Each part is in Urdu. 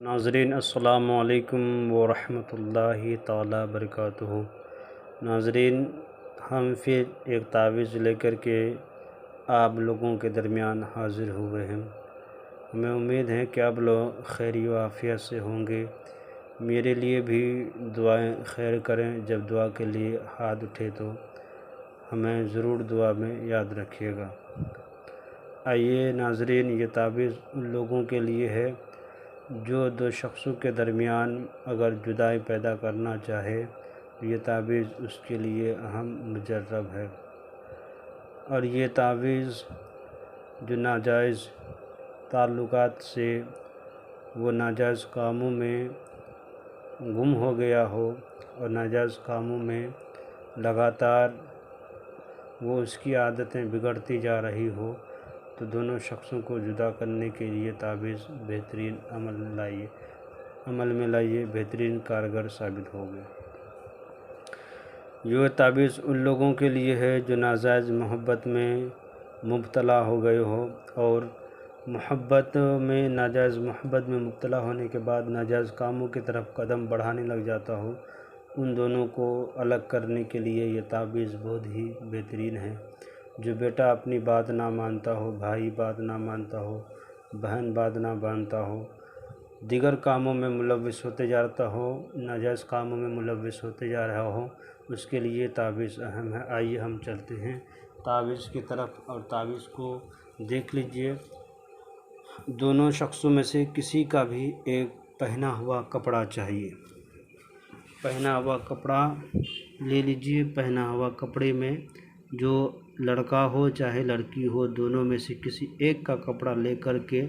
ناظرین السلام علیکم ورحمۃ اللہ تعالی وبرکاتہ۔ ناظرین، ہم پھر ایک تعویذ لے کر کے آپ لوگوں کے درمیان حاضر ہوئے ہیں۔ ہمیں امید ہے کہ آپ لوگ خیر و عافیت سے ہوں گے۔ میرے لیے بھی دعائیں خیر کریں۔ جب دعا کے لیے ہاتھ اٹھے تو ہمیں ضرور دعا میں یاد رکھیے گا۔ آئیے ناظرین، یہ تعویذ ان لوگوں کے لیے ہے جو دو شخصوں کے درمیان اگر جدائی پیدا کرنا چاہے، یہ تعویذ اس کے لیے اہم مجرب ہے۔ اور یہ تعویذ جو ناجائز تعلقات سے وہ ناجائز کاموں میں گم ہو گیا ہو اور ناجائز کاموں میں لگاتار وہ اس کی عادتیں بگڑتی جا رہی ہو، تو دونوں شخصوں کو جدا کرنے کے لیے تعویذ بہترین عمل میں لائیے، بہترین کارگر ثابت ہوگی۔ یہ تعویذ ان لوگوں کے لیے ہے جو ناجائز محبت میں مبتلا ہو گئے ہو اور ناجائز محبت میں مبتلا ہونے کے بعد ناجائز کاموں کی طرف قدم بڑھانے لگ جاتا ہو، ان دونوں کو الگ کرنے کے لیے یہ تعویذ بہت ہی بہترین ہے۔ جو بیٹا اپنی بات نہ مانتا ہو، بھائی بات نہ مانتا ہو، بہن بات نہ مانتا ہو، دیگر کاموں میں ملوث ہوتے جاتا ہو، ناجائز کاموں میں ملوث ہوتے جا رہا ہو، اس کے لیے تعویذ اہم ہے۔ آئیے ہم چلتے ہیں تعویذ کی طرف اور تعویذ کو دیکھ لیجئے۔ دونوں شخصوں میں سے کسی کا بھی ایک پہنا ہوا کپڑا چاہیے۔ پہنا ہوا کپڑا لے لیجئے۔ پہنا ہوا کپڑے میں جو لڑکا ہو چاہے لڑکی ہو، دونوں میں سے کسی ایک کا کپڑا لے کر کے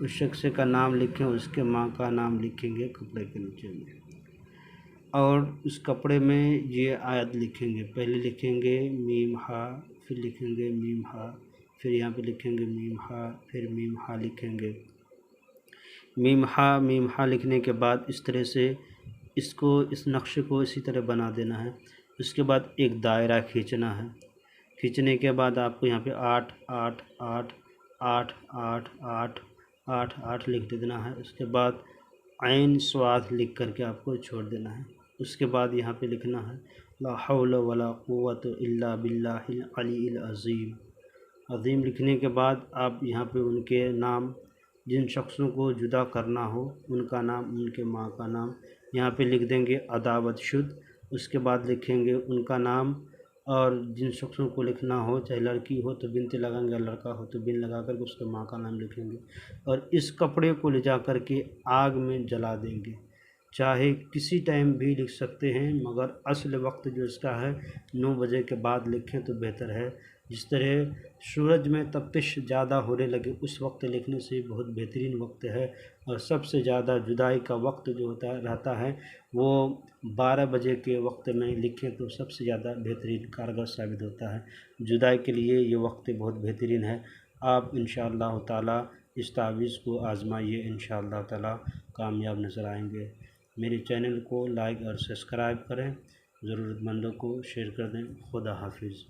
اس شخص کا نام لکھیں، اس کے ماں کا نام لکھیں گے کپڑے کے نیچے میں، اور اس کپڑے میں یہ آیت لکھیں گے۔ پہلے لکھیں گے میم ہا، پھر لکھیں گے میم ہا، پھر یہاں پہ لکھیں گے میم ہا، پھر میم ہا لکھیں گے۔ میم ہا لکھنے کے بعد اس طرح سے اس نقشے کو اسی طرح بنا دینا ہے۔ اس کے بعد ایک دائرہ کھینچنا ہے۔ کھینچنے کے بعد آپ کو یہاں پہ 8 8 8 8 8 8 8 8 لکھ دینا ہے۔ اس کے بعد عین صاد لکھ کر کے آپ کو چھوڑ دینا ہے۔ اس کے بعد یہاں پہ لکھنا ہے لا حول ولا قوت الا باللہ العلی العظیم۔ عظیم لکھنے کے بعد آپ یہاں پہ ان کے نام، جن شخصوں کو جدا کرنا ہو ان کا نام، ان کے ماں کا نام یہاں پہ لکھ دیں گے عداوت شد۔ اس کے بعد لکھیں گے ان کا نام، اور جن شخصوں کو لکھنا ہو چاہے لڑکی ہو تو بنت لگائیں گے، لڑکا ہو تو بن لگا کر کے اس کے ماں کا نام لکھیں گے، اور اس کپڑے کو لے جا کر کے آگ میں جلا دیں گے۔ چاہے کسی ٹائم بھی لکھ سکتے ہیں، مگر اصل وقت جو اس کا ہے 9 بجے کے بعد لکھیں تو بہتر ہے۔ جس طرح سورج میں تپش زیادہ ہونے لگے اس وقت لکھنے سے بہت بہترین وقت ہے، اور سب سے زیادہ جدائی کا وقت جو رہتا ہے وہ 12 بجے کے وقت میں لکھیں تو سب سے زیادہ بہترین کارگر ثابت ہوتا ہے۔ جدائی کے لیے یہ وقت بہت بہترین ہے۔ آپ انشاءاللہ تعالی اس تعویذ کو آزمائیے، انشاءاللہ تعالی کامیاب نظر آئیں گے۔ میرے چینل کو لائک اور سبسکرائب کریں، ضرورت مندوں کو شیئر کر دیں۔ خدا حافظ۔